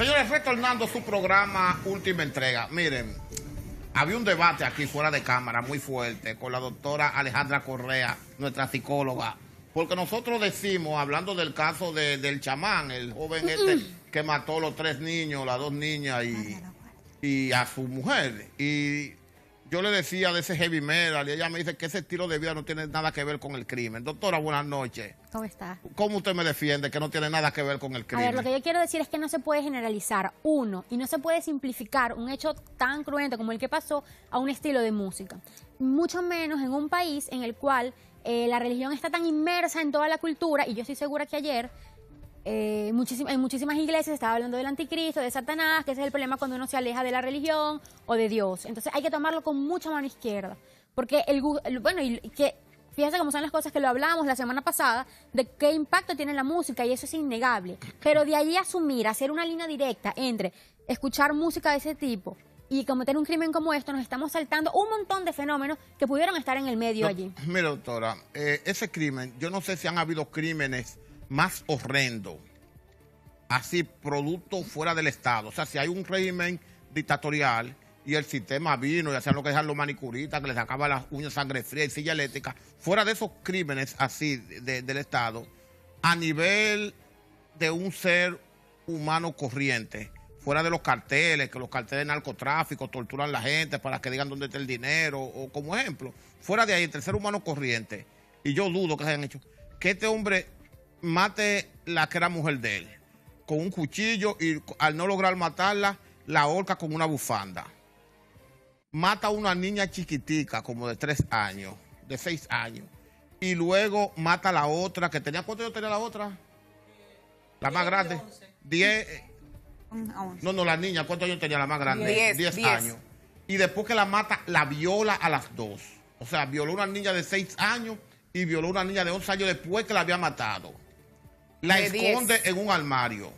Señores, retornando a su programa Última Entrega. Miren, había un debate aquí fuera de cámara muy fuerte con la doctora Alejandra Correa, nuestra psicóloga, porque nosotros decimos, hablando del caso del chamán, el joven que mató a los 3 niños, las 2 niñas y a su mujer. Y yo le decía de ese heavy metal y ella me dice que ese estilo de vida no tiene nada que ver con el crimen. Doctora, buenas noches. ¿Cómo está? ¿Cómo usted me defiende que no tiene nada que ver con el crimen? A ver, lo que yo quiero decir es que no se puede generalizar, y no se puede simplificar un hecho tan cruento como el que pasó a un estilo de música. Mucho menos en un país en el cual la religión está tan inmersa en toda la cultura, y yo estoy segura que ayer en muchísimas iglesias se estaba hablando del anticristo, de Satanás, que ese es el problema cuando uno se aleja de la religión o de Dios. Entonces hay que tomarlo con mucha mano izquierda, porque fíjense cómo son las cosas que lo hablamos la semana pasada, de qué impacto tiene la música, y eso es innegable. Pero de allí asumir, hacer una línea directa entre escuchar música de ese tipo y cometer un crimen como esto, nos estamos saltando un montón de fenómenos que pudieron estar en el medio allí. Mira, doctora, ese crimen, yo no sé si han habido crímenes más horrendos, así, producto fuera del Estado. O sea, si hay un régimen dictatorial y el sistema vino y hacían lo que dejan los manicuristas, que les sacaban las uñas sangre fría y silla eléctrica, fuera de esos crímenes así del Estado, a nivel de un ser humano corriente, fuera de los carteles, que los carteles de narcotráfico torturan a la gente para que digan dónde está el dinero, o como ejemplo, fuera de ahí, entre el ser humano corriente, y yo dudo que se hayan hecho, que este hombre mate la que era mujer de él, con un cuchillo, y al no lograr matarla, la ahorca con una bufanda. Mata a una niña chiquitica, como de 3 años, de 6 años, y luego mata a la otra, que tenía, ¿cuántos años tenía la otra? La más grande. 10. No, la niña, ¿cuántos años tenía la más grande? 10 años. Y después que la mata, la viola a las 2. O sea, violó a una niña de 6 años y violó a una niña de 11 años después que la había matado. La esconde en un armario.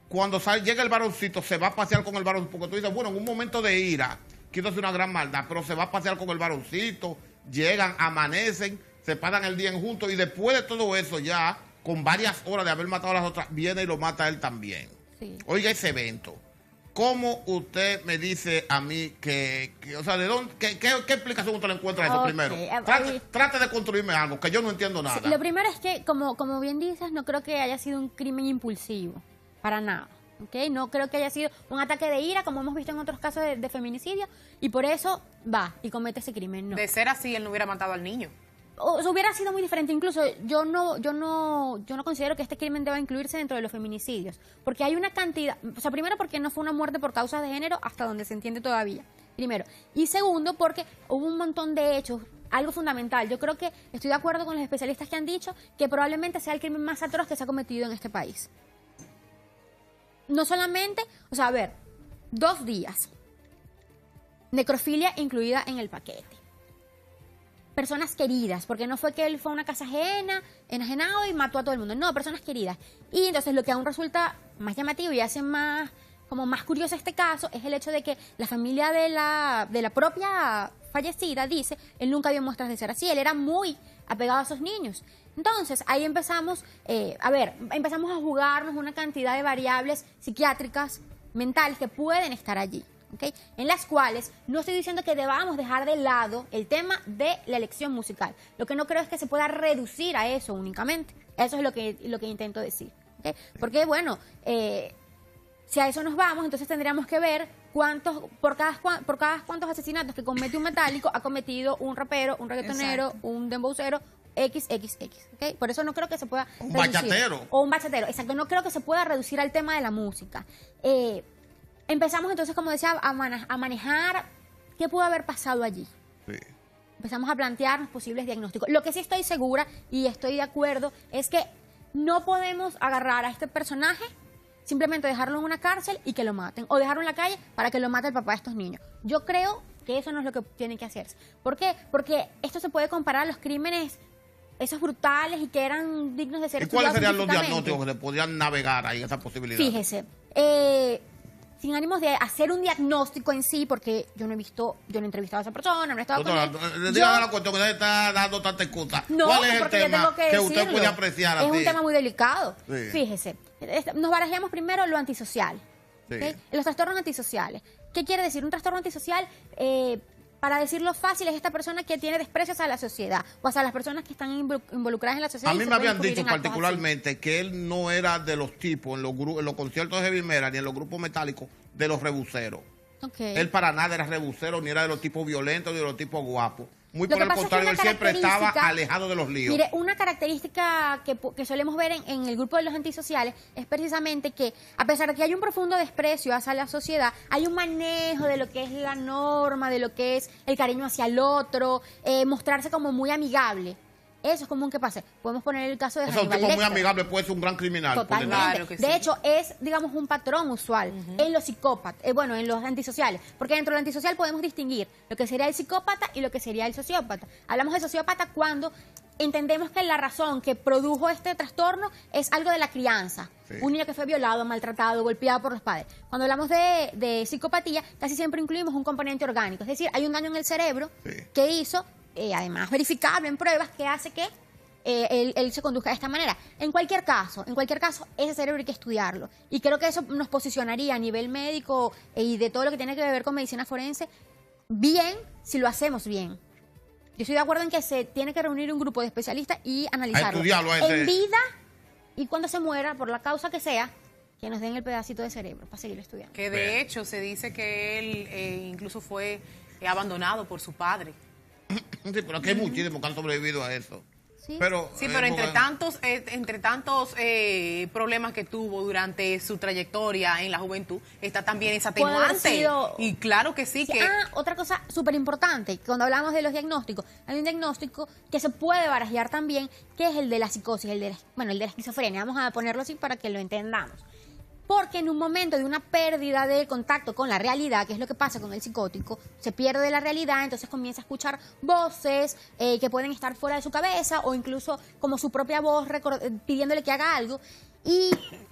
Cuando llega el varoncito, se va a pasear con el varoncito, porque tú dices, bueno, en un momento de ira, quiero hacer una gran maldad, pero se va a pasear con el varoncito, llegan, amanecen, se pasan el día en juntos, y después de todo eso ya, con varias horas de haber matado a las otras, viene y lo mata a él también. Sí. Oiga ese evento. ¿Cómo usted me dice a mí o sea, ¿de dónde, qué explicación usted le encuentra a eso primero? Trate de construirme algo, que yo no entiendo nada. Sí, lo primero es que, como bien dices, no creo que haya sido un crimen impulsivo. Para nada, ¿ok? No creo que haya sido un ataque de ira, como hemos visto en otros casos de feminicidio, y por eso va y comete ese crimen. No. De ser así, él no hubiera matado al niño. O hubiera sido muy diferente. Incluso yo no considero que este crimen deba incluirse dentro de los feminicidios, porque hay una cantidad, o sea, primero porque no fue una muerte por causas de género hasta donde se entiende todavía, primero, y segundo porque hubo un montón de hechos. Algo fundamental, yo creo que estoy de acuerdo con los especialistas que han dicho que probablemente sea el crimen más atroz que se ha cometido en este país. No solamente, o sea, a ver, 2 días, necrofilia incluida en el paquete, personas queridas, porque no fue que él fue a una casa ajena, enajenado y mató a todo el mundo, no, personas queridas. Y entonces lo que aún resulta más llamativo y hace más curioso este caso es el hecho de que la familia de la propia fallecida dice, él nunca dio muestras de ser así, él era muy apegado a esos niños. Entonces, ahí empezamos a jugarnos una cantidad de variables psiquiátricas, mentales, que pueden estar allí, ¿okay? En las cuales no estoy diciendo que debamos dejar de lado el tema de la elección musical. Lo que no creo es que se pueda reducir a eso únicamente. Eso es lo que intento decir, ¿okay? Porque, bueno, si a eso nos vamos, entonces tendríamos que ver por cada cuántos asesinatos que comete un metálico ha cometido un rapero, un reggaetonero, un dembowcero, XXX, ¿okay? Por eso no creo que se pueda reducir. Bachatero. O un bachatero, exacto. No creo que se pueda reducir al tema de la música. Empezamos entonces, como decía, a manejar qué pudo haber pasado allí. Sí. Empezamos a plantearnos posibles diagnósticos. Lo que sí estoy segura y estoy de acuerdo es que no podemos agarrar a este personaje, simplemente dejarlo en una cárcel y que lo maten, o dejarlo en la calle para que lo mate el papá de estos niños. Yo creo que eso no es lo que tiene que hacerse. ¿Por qué? Porque esto se puede comparar a los crímenes esos brutales y que eran dignos de ser estudiados. ¿Y cuáles serían los diagnósticos que se podían navegar ahí, esa posibilidad? Fíjese, sin ánimos de hacer un diagnóstico en sí, porque yo no he entrevistado a esa persona, no he estado con él. Dígame la cuestión que usted está dando tanta excusa. No, ¿Cuál es el porque yo tema tengo que usted decirlo. puede apreciar Es así? un tema muy delicado. Sí. Fíjese, nos barajamos primero lo antisocial. Sí. ¿Ok? Los trastornos antisociales. ¿Qué quiere decir? Un trastorno antisocial, para decirlo fácil, es esta persona que tiene desprecio hacia la sociedad o hacia las personas que están involucradas en la sociedad. A y mí se me pueden habían incurrir dicho en actos así. particularmente que él no era de los tipos en los conciertos de heavy metal ni en los grupos metálicos de los rebuceros. Ok. Él para nada era rebusero, ni era de los tipos violentos, ni de los tipos guapos. Muy Lo por que el pasa es que contrario, una él siempre estaba característica- alejado de los líos. Mire, una característica que solemos ver en el grupo de los antisociales es precisamente que, a pesar de que hay un profundo desprecio hacia la sociedad, hay un manejo de lo que es la norma, de lo que es el cariño hacia el otro, mostrarse como muy amigable. Eso es común que pase. Podemos poner el caso de O sea, un Hannibal tipo muy Lecter. amigable puede ser un gran criminal. por Totalmente. dentro. Claro que De sí. hecho, es, digamos, un patrón usual en los psicópatas, en los antisociales. Porque dentro del antisocial podemos distinguir lo que sería el psicópata y lo que sería el sociópata. Hablamos de sociópata cuando entendemos que la razón que produjo este trastorno es algo de la crianza. Sí. Un niño que fue violado, maltratado, golpeado por los padres. Cuando hablamos de psicopatía, casi siempre incluimos un componente orgánico. Es decir, hay un daño en el cerebro Sí. que hizo, además verificable en pruebas, que hace que él se conduzca de esta manera. En cualquier caso, ese cerebro hay que estudiarlo. Y creo que eso nos posicionaría a nivel médico y de todo lo que tiene que ver con medicina forense bien si lo hacemos bien. Yo estoy de acuerdo en que se tiene que reunir un grupo de especialistas y analizarlo. estudiarlo a ese. En vida y cuando se muera, por la causa que sea, que nos den el pedacito de cerebro para seguir estudiando. Que de hecho se dice que él incluso fue abandonado por su padre. Sí, pero aquí hay muchísimos que han sobrevivido a eso. Sí. Pero, Sí, pero entre porque- tantos problemas que tuvo durante su trayectoria en la juventud, está también esa Puede haber atenuante. sido- Y claro que sí, que Otra cosa súper importante, cuando hablamos de los diagnósticos, hay un diagnóstico que se puede barajear también, que es el de la psicosis, el de la esquizofrenia. Vamos a ponerlo así para que lo entendamos. Porque en un momento de una pérdida de contacto con la realidad, que es lo que pasa con el psicótico, se pierde la realidad, entonces comienza a escuchar voces que pueden estar fuera de su cabeza o incluso como su propia voz pidiéndole que haga algo. Y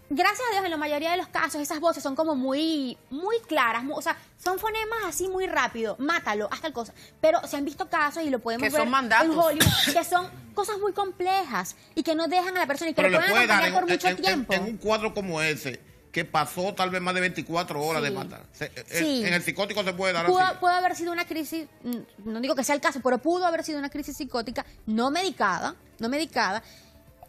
gracias a Dios, en la mayoría de los casos, esas voces son como muy, muy claras, o sea, son fonemas así muy rápido, mátalo, haz tal cosa. Pero se han visto casos y lo podemos Que ver son mandatos. en Hollywood, que son cosas muy complejas y que no dejan a la persona y que pero lo le pueden puede dar acompañar por mucho tiempo. en un cuadro como ese, que pasó tal vez más de 24 horas Sí. de matar. Sí. En el psicótico se puede dar Pudo así. haber sido una crisis, no digo que sea el caso, pero pudo haber sido una crisis psicótica no medicada,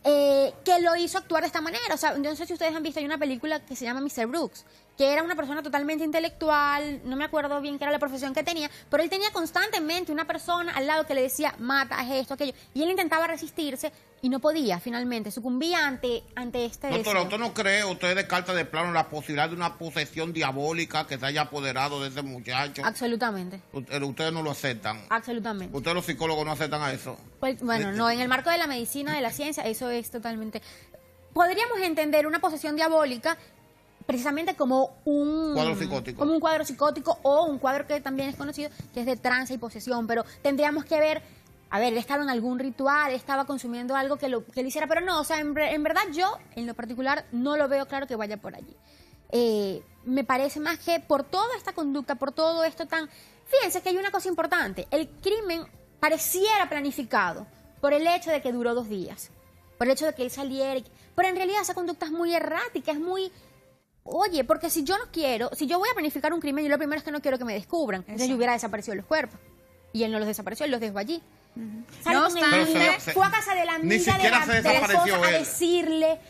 que lo hizo actuar de esta manera. O sea, yo no sé si ustedes han visto, hay una película que se llama Mr. Brooks, que era una persona totalmente intelectual, no me acuerdo bien qué era la profesión que tenía, pero él tenía constantemente una persona al lado que le decía, mata, haz esto, aquello, y él intentaba resistirse y no podía, finalmente, sucumbía ante este Doctora, deseo. ¿usted no cree, usted descarta de plano la posibilidad de una posesión diabólica que se haya apoderado de ese muchacho? Absolutamente, Ustedes no lo aceptan. absolutamente. Ustedes los psicólogos no aceptan a eso. Pues, bueno, no, en el marco de la medicina, de la ciencia, eso es totalmente... Podríamos entender una posesión diabólica precisamente como un Cuadro psicótico. como un cuadro psicótico o un cuadro que también es conocido, que es de trance y posesión, pero tendríamos que ver, a ver, él estaba en algún ritual, él estaba consumiendo algo que lo hiciera, pero no, o sea, en verdad yo, en lo particular, no lo veo claro que vaya por allí. Me parece más que por toda esta conducta, por todo esto tan... Fíjense que hay una cosa importante, el crimen pareciera planificado por el hecho de que duró 2 días, por el hecho de que él saliera, pero en realidad esa conducta es muy errática, es muy... Oye, porque si yo voy a planificar un crimen, yo lo primero es que no quiero que me descubran. Entonces yo hubiera desaparecido los cuerpos. Y él no los desapareció, él los dejó allí. Sale No con el obstante, niño, Pero fue a casa de la ni amiga siquiera se de la desapareció esposa a él. decirle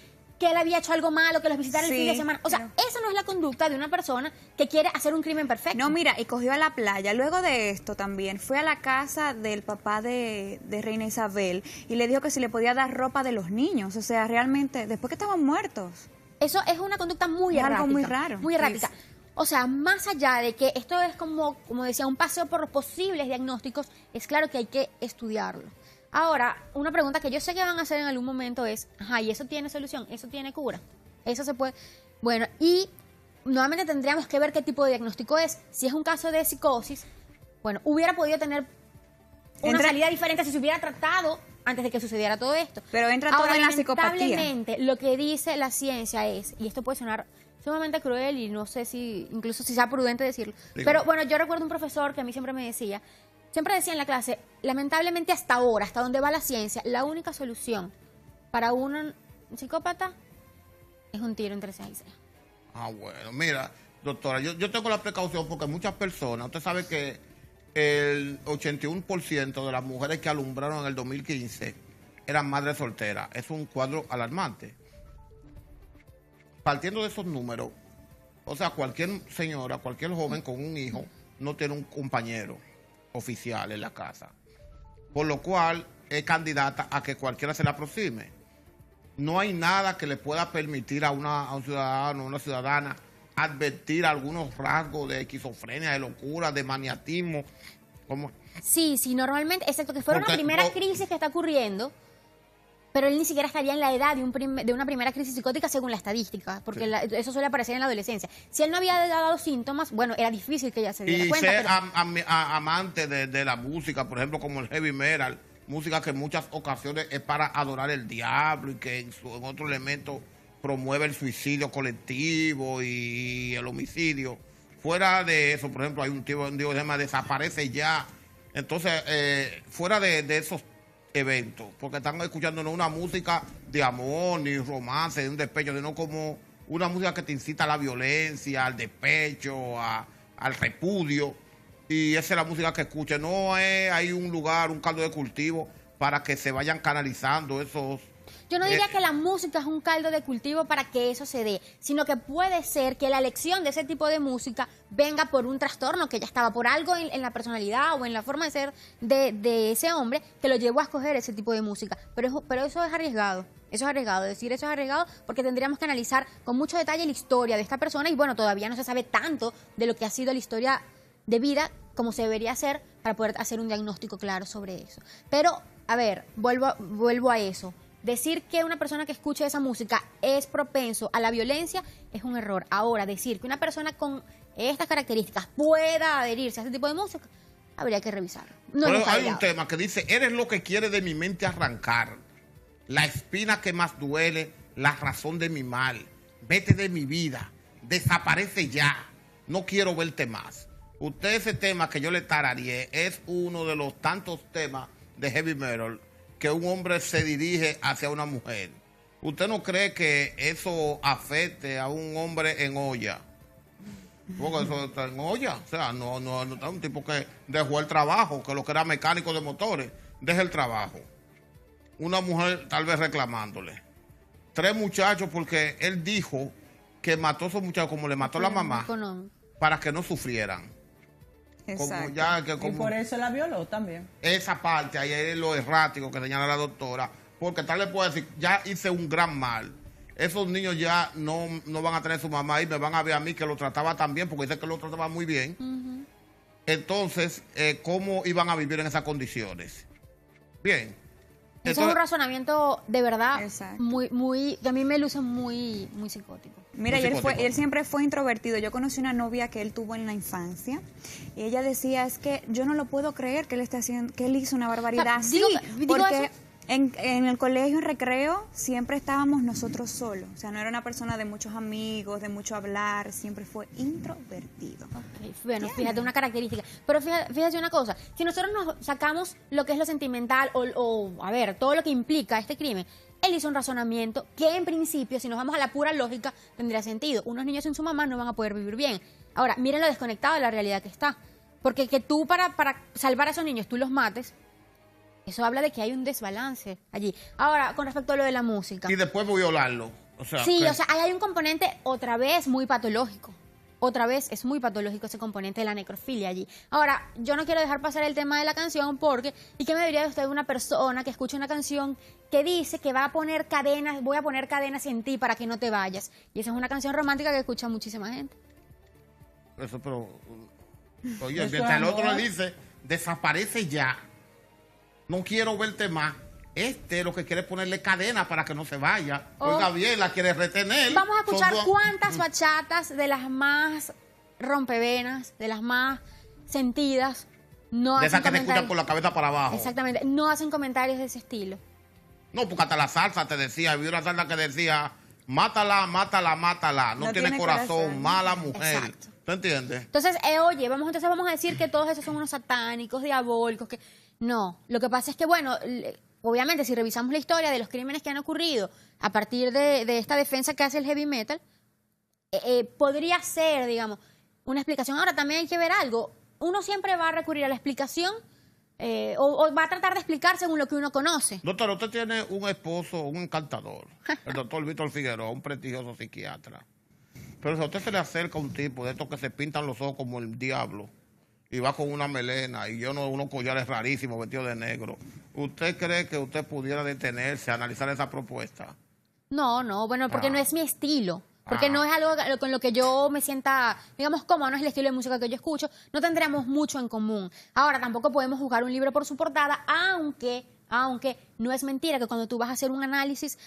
que él había hecho algo malo, que los visitara el Sí, fin de semana. O sea, claro. esa no es la conducta de una persona que quiere hacer un crimen perfecto. No, mira, y cogió a la playa. Luego de esto también fue a la casa del papá de Reina Isabel y le dijo que si le podía dar ropa de los niños. O sea, realmente, después que estaban muertos. Eso es una conducta muy Es errática. algo muy raro. Muy errática. O sea, más allá de que esto es como decía, un paseo por los posibles diagnósticos, es claro que hay que estudiarlo. Ahora, una pregunta que yo sé que van a hacer en algún momento es, ajá, ¿y eso tiene solución? ¿Eso tiene cura? Eso se puede... Bueno, y nuevamente tendríamos que ver qué tipo de diagnóstico es. Si es un caso de psicosis, bueno, hubiera podido tener una salida diferente si se hubiera tratado antes de que sucediera todo esto. Pero entra todo Ahora, en la psicopatía. lamentablemente, lo que dice la ciencia es, y esto puede sonar sumamente cruel y no sé si, incluso si sea prudente decirlo. Digo. Pero bueno, yo recuerdo un profesor que a mí siempre decía en la clase, lamentablemente hasta ahora, hasta donde va la ciencia, la única solución para un psicópata es un tiro entre ceja y ceja. Ah, bueno, mira, doctora, yo tengo la precaución porque muchas personas, usted sabe que el 81% de las mujeres que alumbraron en el 2015 eran madres solteras. Es un cuadro alarmante. Partiendo de esos números, o sea, cualquier señora, cualquier joven con un hijo no tiene un compañero oficial en la casa, por lo cual es candidata a que cualquiera se le aproxime. No hay nada que le pueda permitir a un ciudadano o una ciudadana advertir algunos rasgos de esquizofrenia, de locura, de maniatismo. Como... Sí, normalmente, excepto que fuera una primera crisis que está ocurriendo, pero él ni siquiera estaría en la edad de una primera crisis psicótica según la estadística, porque sí. Eso suele aparecer en la adolescencia. Si él no había dado síntomas, bueno, era difícil que ella se diera y cuenta. ser Pero... amante de la música, por ejemplo, como el heavy metal, música que en muchas ocasiones es para adorar el diablo y que en otro elemento promueve el suicidio colectivo y el homicidio. Fuera de eso, por ejemplo, hay un tipo que se llama Desaparece Ya. Entonces, fuera de esos eventos, porque están escuchando no una música de amor, ni romance, de un despecho, sino como una música que te incita a la violencia, al despecho, al repudio. Y esa es la música que escucha. No hay un lugar, un caldo de cultivo para que se vayan canalizando esos... Yo no diría que la música es un caldo de cultivo para que eso se dé, sino que puede ser que la elección de ese tipo de música venga por un trastorno que ya estaba, por algo en la personalidad o en la forma de ser de ese hombre que lo llevó a escoger ese tipo de música. Pero eso es arriesgado. Eso es arriesgado, decir eso es arriesgado porque tendríamos que analizar con mucho detalle la historia de esta persona y bueno, todavía no se sabe tanto de lo que ha sido la historia de vida como se debería hacer para poder hacer un diagnóstico claro sobre eso. Pero, a ver, vuelvo a eso. Decir que una persona que escuche esa música es propenso a la violencia es un error. Ahora, decir que una persona con estas características pueda adherirse a este tipo de música, habría que revisarlo. No Pero hay un tema que dice, eres lo que quiere de mi mente arrancar, la espina que más duele, la razón de mi mal, vete de mi vida, desaparece ya, no quiero verte más. Usted ese tema que yo le tarareé es uno de los tantos temas de heavy metal que un hombre se dirige hacia una mujer. ¿Usted no cree que eso afecte a un hombre en olla? Porque eso está en olla. O sea, no está un tipo que dejó el trabajo, que lo que era mecánico de motores, deja el trabajo. Una mujer tal vez reclamándole. 3 muchachos porque él dijo que mató a esos muchachos como le mató a la mamá para que no sufrieran. Exacto. Y por eso la violó también. Esa parte, ahí es lo errático que señala la doctora, porque tal vez puede decir, ya hice un gran mal. Esos niños ya no van a tener su mamá y me van a ver a mí que lo trataba tan bien, porque dice que lo trataba muy bien. Entonces, ¿cómo iban a vivir en esas condiciones? Bien. Eso es un razonamiento de verdad Exacto. muy que a mí me luce muy psicótico. Mira, y él siempre fue introvertido. Yo conocí una novia que él tuvo en la infancia y ella decía, es que yo no lo puedo creer que él esté haciendo, que él hizo una barbaridad así, porque en el colegio, en recreo, siempre estábamos nosotros solos. O sea, no era una persona de muchos amigos, de mucho hablar, siempre fue introvertido. Okay. Bueno, fíjate, una característica. Pero fíjate una cosa, si nosotros nos sacamos lo que es lo sentimental o a ver, todo lo que implica este crimen, él hizo un razonamiento que en principio, si nos vamos a la pura lógica, tendría sentido. Unos niños sin su mamá no van a poder vivir bien. Ahora, miren lo desconectado de la realidad que está. Porque que tú para salvar a esos niños, tú los mates, eso habla de que hay un desbalance allí. Ahora, con respecto a lo de la música. Y después violarlo. O sea, sí, o sea, ahí hay un componente otra vez muy patológico. Otra vez es muy patológico ese componente de la necrofilia allí. Ahora, yo no quiero dejar pasar el tema de la canción porque, ¿y qué me diría de usted de una persona que escucha una canción que dice que va a poner cadenas, voy a poner cadenas en ti para que no te vayas? Y esa es una canción romántica que escucha muchísima gente. Eso, pero... Oye, mientras el otro le dice, desaparece ya, no quiero verte más. Lo que quiere es ponerle cadena para que no se vaya. Oiga bien, la quiere retener. Vamos a escuchar cuántas bachatas de las más rompevenas, de las más sentidas, no hacen de esas que te comentarios. escuchan con la cabeza para abajo. Exactamente, no hacen comentarios de ese estilo. No, porque hasta la salsa te decía, había una salsa que decía, mátala, mátala, mátala. No, No tiene tiene corazón, corazón. mala mujer. Exacto. ¿Tú entiendes? Entonces, oye, entonces vamos a decir que todos esos son unos satánicos, diabólicos, que no. Lo que pasa es que, bueno, obviamente si revisamos la historia de los crímenes que han ocurrido a partir de esta defensa que hace el heavy metal, podría ser, digamos, una explicación. Ahora, también hay que ver algo. Uno siempre va a recurrir a la explicación o va a tratar de explicar según lo que uno conoce. Doctor, usted tiene un esposo, un encantador, el doctor Víctor Figueroa, un prestigioso psiquiatra. Pero si a usted se le acerca un tipo de estos que se pintan los ojos como el diablo y va con una melena y unos collares rarísimos vestidos de negro, ¿usted cree que usted pudiera detenerse a analizar esa propuesta? No, bueno, porque no es mi estilo. Porque no es algo con lo que yo me sienta, digamos, cómodo, no es el estilo de música que yo escucho. No tendríamos mucho en común. Ahora, tampoco podemos juzgar un libro por su portada, aunque no es mentira que cuando tú vas a hacer un análisis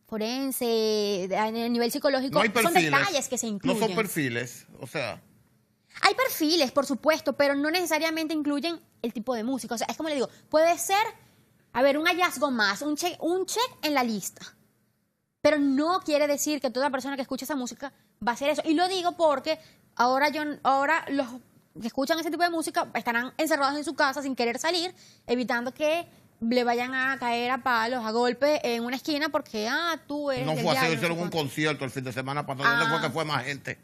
forense, a nivel psicológico, No hay son perfiles, detalles que se incluyen. no son perfiles, o sea... Hay perfiles, por supuesto, pero no necesariamente incluyen el tipo de música. O sea, es como le digo, puede ser, a ver, un hallazgo más, un check en la lista. Pero no quiere decir que toda persona que escucha esa música va a hacer eso. Y lo digo porque ahora los que escuchan ese tipo de música estarán encerrados en su casa sin querer salir, evitando que le vayan a caer a palos, a golpes en una esquina porque, tú eres No del fue así, diablo, hicieron no un sé cuánto. concierto el fin de semana pasado, ¿dónde fue que fue más gente?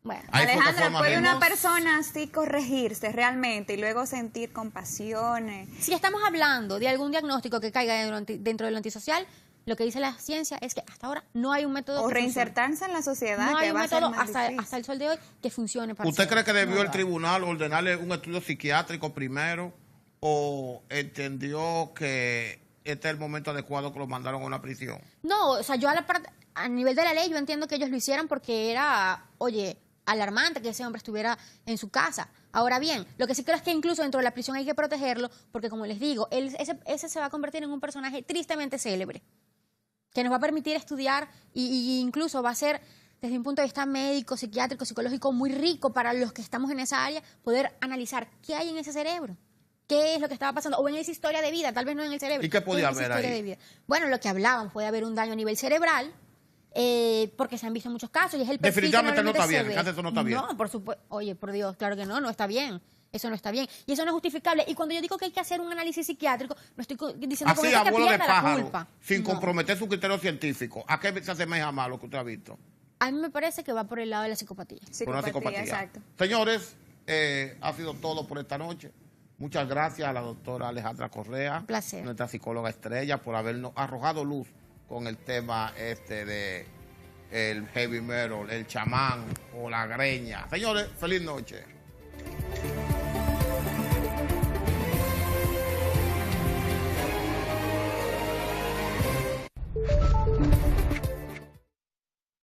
Bueno, Ahí fue que fue Alejandra, más ¿puede gente. una persona así corregirse realmente y luego sentir compasión? si estamos hablando de algún diagnóstico que caiga dentro de lo antisocial, lo que dice la ciencia es que hasta ahora no hay un método O que reinsertarse en la sociedad, funcione. No hay que un va a ser método más hasta difícil. el sol de hoy que funcione para ¿Usted hacerlo. cree que debió el tribunal ordenarle un estudio psiquiátrico primero o entendió que este es el momento adecuado que lo mandaron a una prisión? No, o sea, yo a nivel de la ley yo entiendo que ellos lo hicieran porque era, oye, alarmante que ese hombre estuviera en su casa. Ahora bien, lo que sí creo es que incluso dentro de la prisión hay que protegerlo porque, como les digo, ese se va a convertir en un personaje tristemente célebre que nos va a permitir estudiar y incluso va a ser, desde un punto de vista médico, psiquiátrico, psicológico, muy rico para los que estamos en esa área, poder analizar qué hay en ese cerebro, qué es lo que estaba pasando, o en esa historia de vida, tal vez no en el cerebro. ¿Y qué podía en esa haber historia ahí? de vida. Bueno, lo que hablaban, puede haber un daño a nivel cerebral, porque se han visto muchos casos y es el perfil que Definitivamente no está normalmente bien, se ve. eso no está bien. No, por supuesto. Oye, por Dios, claro que no está bien. Eso no está bien. Y eso no es justificable. Y cuando yo digo que hay que hacer un análisis psiquiátrico, no estoy diciendo con Así, eso que abuelo de pierda la pájaro, culpa. sin No. comprometer su criterio científico. ¿A qué se asemeja más lo que usted ha visto? A mí me parece que va por el lado de la psicopatía. Por una psicopatía. Exacto. Señores, ha sido todo por esta noche. Muchas gracias a la doctora Alejandra Correa, Un placer. nuestra psicóloga estrella, por habernos arrojado luz con el tema de el heavy metal, el chamán o la greña. Señores, feliz noche.